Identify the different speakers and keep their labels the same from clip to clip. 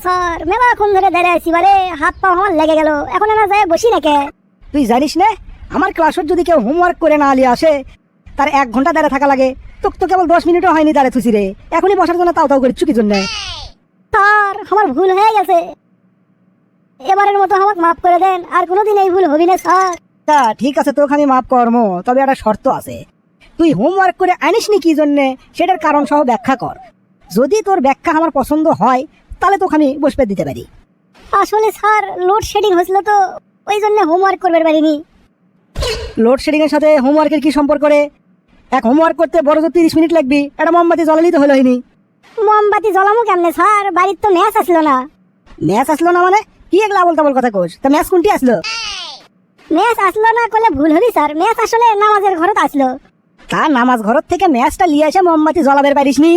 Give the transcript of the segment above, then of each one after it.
Speaker 1: Sir মেলাক্ষণ ধরে দাঁড়িয়ে আছি, বারে হাত পা আমার লেগে গেল, এখন না যায় বসি নাকি?
Speaker 2: তুই জানিস না আমার ক্লাসের যদি কেউ হোমওয়ার্ক করে না আলিয়ে আসে তার 1 ঘন্টা দাঁড়িয়ে থাকা লাগে। তোকে তো কেবল 10 মিনিটও হয়নি দাঁড়িয়ে থুসি রে, এখনই বসার জন্য তাও করিচ্ছু কি জন্য?
Speaker 1: স্যার আমার ভুল হয়ে গেছে, এবারের মতো আমাকে মাফ করে দেন, আর কোনোদিন এই ভুল হবি না স্যার।
Speaker 2: তা ঠিক আছে, তোকে আমি মাফ করবো, তবে একটা শর্ত আছে। তুই হোমওয়ার্ক করে আনিসনি কি জন্যে সেটার কারণ সহ ব্যাখ্যা কর। যদি তোর ব্যাখ্যা আমার পছন্দ হয় তাহলে তোকে আমি বসবে দিতে পারি।
Speaker 1: আসলে স্যার লোডশেডিং হয়েছিল তো, ওই জন্য হোমওয়ার্ক করতে পারিনি।
Speaker 2: লোডশেডিং এর সাথে হোমওয়ার্কের কি সম্পর্ক রে? এক হোমওয়ার্ক করতে বড় তো 30 মিনিট লাগবে, একটা মোমবাতি জ্বালালি তো হলো হয়নি।
Speaker 1: মোমবাতি জ্বলামু কেমনে স্যার, বাড়ির তো ম্যাচ আসলো না।
Speaker 2: ম্যাচ আসলো না মানে কি একলা বলতে বল কথা কোস? তা ম্যাচ কোনটি আসলো?
Speaker 1: ম্যাচ আসলো না করলে ভুল হবি স্যার, ম্যাচ আসলে নামাজের ঘরত আসলো।
Speaker 2: তা নামাজ ঘরত থেকে ম্যাচটা লিয়ে এসে মোমবাতি জ্বালাবের পারিসনি?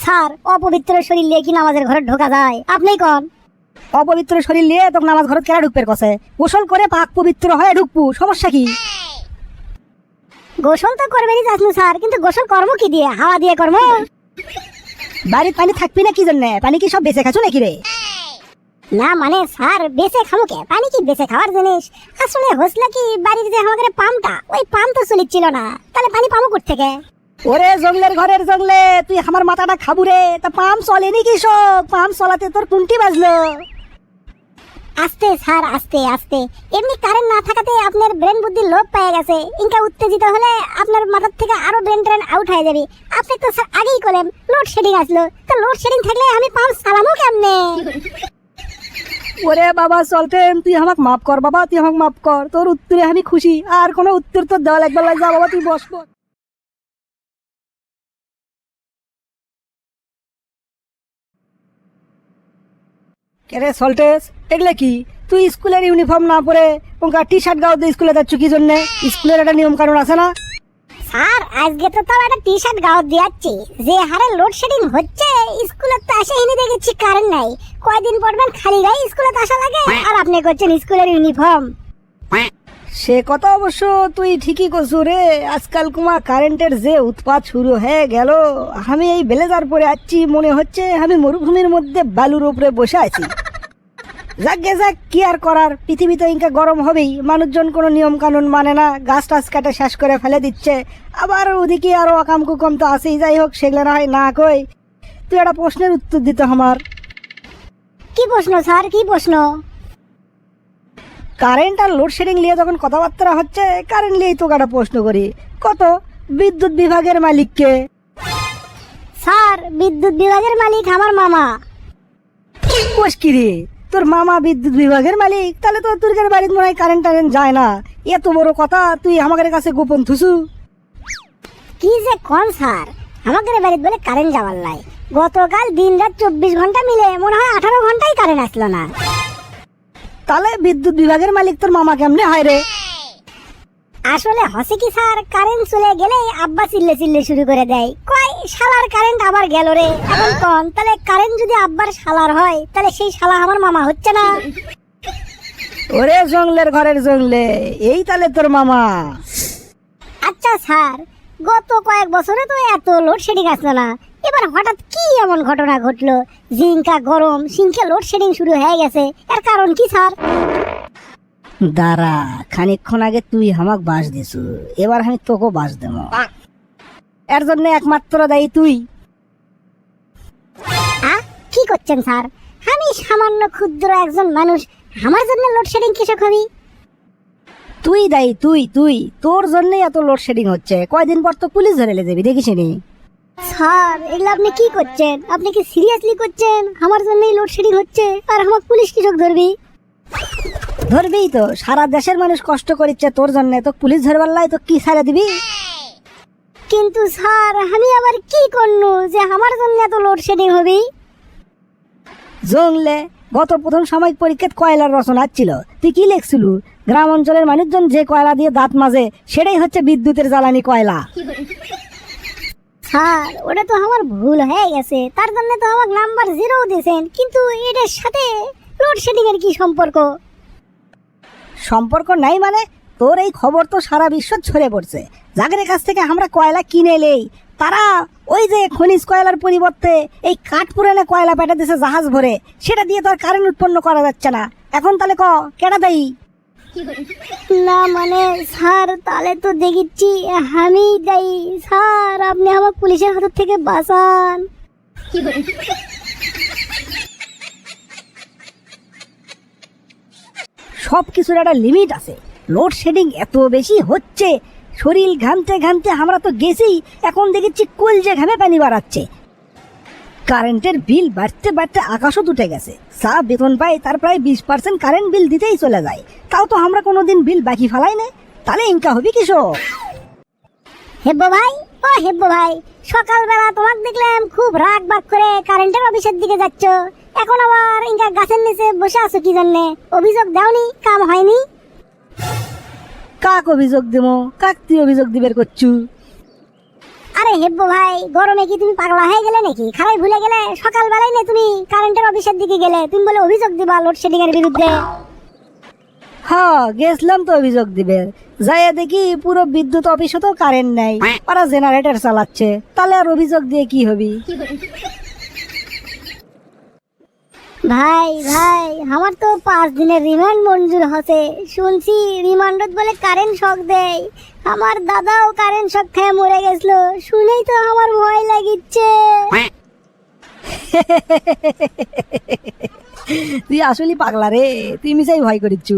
Speaker 1: স্যার অপবিত্র শরীর নিয়ে কি নামাজের ঘরে ঢোকা যায়? আপনি কোন?
Speaker 2: অপবিত্র শরীর নিয়ে তোকে নামাজ ঘরত কেন ঢুকবে কসে? গোসল করে পাক পবিত্র হয়ে ঢুকবো, সমস্যা কি?
Speaker 1: গোসল তো করবেনই যাচ্ছি স্যার, কিন্তু গোসল কর্ম কি দিয়ে? হাওয়া দিয়ে কর্ম।
Speaker 2: বাড়ির পানি থাকবি না কি জন্য? পানি কি সব বেঁচে খাচ্ছ নাকি রে?
Speaker 1: না মানে স্যার বেঁচে খামো কে? পানি কি বেঁচে খাওয়ার জিনিস? আসলে হসলা কি বাড়ির যে আমাদের পাম্পটা, ওই পাম্প তো চলিচ্ছিল না, তাহলে পানি পামো কোথা থেকে?
Speaker 2: ওরে জঙ্গলের ঘরের জঙ্গলে, তুই আমার মাথাটা খাবু রে। তা পাম্প চলেনি কি সব? পাম্প চলাতে তোর কোনটি বাজলো?
Speaker 1: আস্তে স্যার আস্তে আস্তে, এমনি কারেন্ট না থাকাতে আপনার ব্রেন বুদ্ধি লোপ পেয়ে গেছে। ইনকা উত্তেজিত হলে আপনার মাথার থেকে আরো ব্রেন ট্রেন আউট হয়ে যাবে। আপনি তো স্যার আগেই করেন লোডশেডিং আসলো, তো লোডশেডিং থাকলে আমি পাম্প চালামো কেমনে?
Speaker 2: ওরে বাবা চলতে, তুই আমাকে মাফ কর বাবা, তুই আমাকে মাফ কর। তোর উত্তরে আমি খুশি, আর কোনো উত্তর তোর দেওয়া লাগবে না। যা বাবা তুই বস। কেরে সল্টেস, এগুলো কি? তুই স্কুলের ইউনিফর্ম না পরে ওঙ্কা টি শার্ট গাও দিয়ে স্কুলে যাচ্ছ কি জন্য? স্কুলের একটা নিয়ম কানুন আছে না?
Speaker 1: স্যার আজকে তো তাও একটা টি শার্ট গাও দিয়াচ্ছি, যে হারে লোডশেডিং হচ্ছে স্কুলে তো আসে এনে দেখেছি কারেন্ট নাই। কয়দিন পড়বেন খালি গায়ে স্কুলে আসা লাগে, আর আপনি করছেন স্কুলের ইউনিফর্ম।
Speaker 2: সে কথা অবশ্য তুই ঠিকই করছু রে। আজকাল কুমা কারেন্টের যে উৎপাত শুরু হয়ে গেল, আমি এই ব্লেজার পরে আছি, মনে হচ্ছে আমি মরুভূমির মধ্যে বালুর উপরে বসে আছি। যাকে যাক, কি আর করার, পৃথিবীতে ইনকা গরম হবেই। মানুষজন কোনো নিয়ম কানুন মানে না, গাছ টাছ কাটে শেষ করে ফেলে দিচ্ছে। আবার ওদিকে আরো অকাম কুকম তো আছেই। যাই হোক, সেগুলো না হয় না কই, তুই একটা প্রশ্নের উত্তর দিতে আমার।
Speaker 1: কি প্রশ্ন স্যার, কি প্রশ্ন?
Speaker 2: কারেন্ট আর লোডশেডিং নিয়ে যখন কথাবার্তা হচ্ছে, কারেন্ট নিয়েই তোকে একটা প্রশ্ন করি। কত বিদ্যুৎ বিভাগের মালিককে?
Speaker 1: স্যার বিদ্যুৎ বিভাগের মালিক আমার মামা।
Speaker 2: কোষ কি রে, তোর মামা বিদ্যুৎ বিভাগের মালিক? তাহলে তো তোর বাড়িতে মনে হয় কারেন্ট টারেন্ট যায় না। এত বড় কথা তুই আমাদের কাছে গোপন থুসু।
Speaker 1: কি যে কোন স্যার, আমাদের বাড়িতে বলে কারেন্ট যাওয়ার লাই। গতকাল দিন রাত 24 ঘন্টা মিলে মনে হয় 18 ঘন্টাই কারেন্ট আসলো না।
Speaker 2: তাহলে বিদ্যুৎ বিভাগের মালিক তোর মামা কেমনে হয় রে?
Speaker 1: আসলে হসে কি স্যার, কারেন্ট চলে গেলে আব্বা চিল্লে চিল্লে শুরু করে দেয়, কয় শালার কারেন্ট আবার গেল রে। এখন কোন, তাহলে কারেন্ট যদি আব্বার শালার হয়, তাহলে সেই শালা আমার মামা হচ্ছে না?
Speaker 2: ওরে জঙ্গলের ঘরের জঙ্গলে, এই তাহলে তোর মামা।
Speaker 1: আচ্ছা স্যার, গত কয়েক বছরে তো এত লোডশেডিং আসলো না, এবার হঠাৎ কি এমন ঘটনা ঘটলো জিঙ্কা গরম সিংকে লোডশেডিং শুরু হয়ে গেছে? এর কারণ কি স্যার?
Speaker 2: দাঁড়া, খানিকক্ষণ আগে তুই আমাক বাস দিছু, এবার আমি তোকে বাস দেব। এর জন্য একমাত্র দায়ী তুই।
Speaker 1: কি করছেন স্যার? আমি সামান্য ক্ষুদ্র একজন মানুষ, আমার জন্য লোডশেডিং কিসব হবি?
Speaker 2: তুই দায়ী, তুই তুই তোর জন্যই এত লোডশেডিং হচ্ছে। কয়দিন পর তো পুলিশ ধরে যাবি, দেখিস নি?
Speaker 1: স্যার এগুলো আপনি কি করছেন? আপনি কি সিরিয়াসলি করছেন? আমার জন্যই লোডশেডিং হচ্ছে, আর আমার পুলিশ কিসব ধরবি?
Speaker 2: ধরবেই তো, সারা দেশের মানুষ কষ্ট করিচ্ছে তোর জন্য, তো পুলিশ ধরবার লাই তো কি ছাড়া দিবি?
Speaker 1: কিন্তু স্যার আমি আবার কি করনু যে আমার জন্য এত লোডশেডিং হবি?
Speaker 2: জংলে গত প্রথম সাময়িক পরীক্ষায় কয়লার রচনা ছিল, তুই কি লিখছিল? গ্রাম অঞ্চলের মানুষজন যে কয়লা দিয়ে দাঁত মাজে, সেটাই হচ্ছে বিদ্যুতের জ্বালানি কয়লা।
Speaker 1: স্যার ওটা তো আমার ভুল হয়ে গেছে, তার জন্য তো আমাকে নাম্বার 0 দিয়েছেন, কিন্তু এটার সাথে লোডশেডিং এর কি সম্পর্ক?
Speaker 2: সম্পর্ক নাই মানে? তোর এই খবর তো সারা বিশ্ব ছড়ে পড়ছে। যাদের কাছ থেকে আমরা কয়লা কিনে এলেই তারা ওই যে খনিজ কয়লার পরিবর্তে এই কাঠ পুরানে কয়লা পাঠাতেছে জাহাজ ভরে, সেটা দিয়ে তো আর কারেন্ট উৎপন্ন করা যাচ্ছে না। এখন তাহলে কেডা দেই?
Speaker 1: না মানে স্যার, তাহলে তো দেখিচ্ছি আমি যাই। স্যার, আপনি আমার পুলিশের হাত থেকে বাঁচান।
Speaker 2: সব কিছুর একটা লিমিট আছে। লোডশেডিং এত বেশি হচ্ছে, শরীর ঘামতে ঘামতে আমরা তো গেছি, এখন দেখেছি কলজে ঘামে পানি বাড়াচ্ছে। কারেন্টের বিল বাড়তে বাড়তে আকাশও উঠে গেছে। যা বেতন পাই তার প্রায় 20% কারেন্ট বিল দিতেই চলে যায়। তাও তো আমরা কোনোদিন বিল বাকি ফেলাই না। তাহলে ইনকা হবে কিসব?
Speaker 1: হেব্বো ভাই, ও হেব্বো ভাই, সকালবেলা তোমাকে দেখলাম খুব রাগ বাগ করে কারেন্টের অফিসের দিকে যাচ্ছ, এখন আবার ইনকা গাছের নিচে বসে আছো কি জন্যে? অভিযোগ দাওনি? কাম হয়নি?
Speaker 2: কাক অভিযোগ দেবো? কাক তুই অভিযোগ দিবের করছু?
Speaker 1: আরে হেব্বো ভাই, গরমে কি তুমি পাগলা হয়ে গেলে নাকি? খারাই ভুলে গেলে সকালবেলায় না তুমি কারেন্টের অফিসের দিকে গেলে, তুমি বলে অভিযোগ দিবা লোডশেডিং এর বিরুদ্ধে।
Speaker 2: হ্যাঁ, গেছিলাম তো অভিযোগ দিবে। যাইয়া দেখি পুরো বিদ্যুৎ অফিসে তো কারেন্ট নাই, ওরা জেনারেটর চালাচ্ছে। তাহলে আর অভিযোগ দিয়ে কি হবি?
Speaker 1: ভাই ভাই, আমার তো 5 দিনের রিমান্ড মঞ্জুর হচ্ছে। শুনছি রিমান্ডত বলে কারেন্ট শক দেয়। আমার দাদাও কারেন্ট শক খেয়ে মরে গেছিল, শুনেই তো আমার ভয় লাগিচ্ছে।
Speaker 2: তুই আসলে পাগলা রে, তুই মিশাই ভয় করিচ্ছু।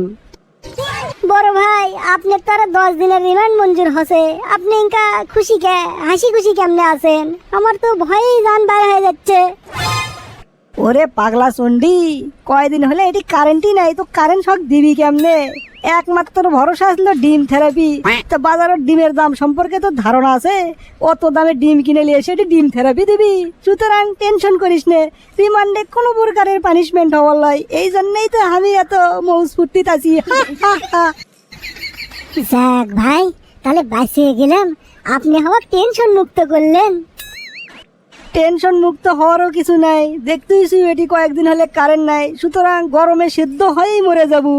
Speaker 1: বড় ভাই, আপনার তো আর 10 দিনের রিমান্ড মঞ্জুর হচ্ছে, আপনি ইনকা খুশি হাসি খুশি কেমনে আছেন? আমার তো ভয়েই জান বার হয়ে যাচ্ছে।
Speaker 2: ওরে পাগলা চন্ডি, কয়দিন হলে এটি কারেন্টই নাই, তো কারেন্ট শক দিবি কেমনে? একমাত্র ভরসা আসলো ডিম থেরাপি। তো বাজারের ডিমের দাম সম্পর্কে তো ধারণা আছে, অত দামে ডিম কিনে নিয়ে এসে ডিম থেরাপি দিবি। সুতরাং টেনশন করিস নে, রিমান্ডে কোনো প্রকারের পানিশমেন্ট হওয়ার লয়। এই জন্যই তো আমি এত মৌজ ফুর্তিত আছি।
Speaker 1: যাক ভাই, তাহলে বাঁচিয়ে গেলাম, আপনি আমার টেনশন মুক্ত করলেন।
Speaker 2: টেনশন মুক্ত হওয়ারও কিছু নাই, দেখতেইছি এটি কয়েকদিন হলে কারেন্ট নাই, সুতরাং গরমে সিদ্ধ হয়েই মরে যাবো।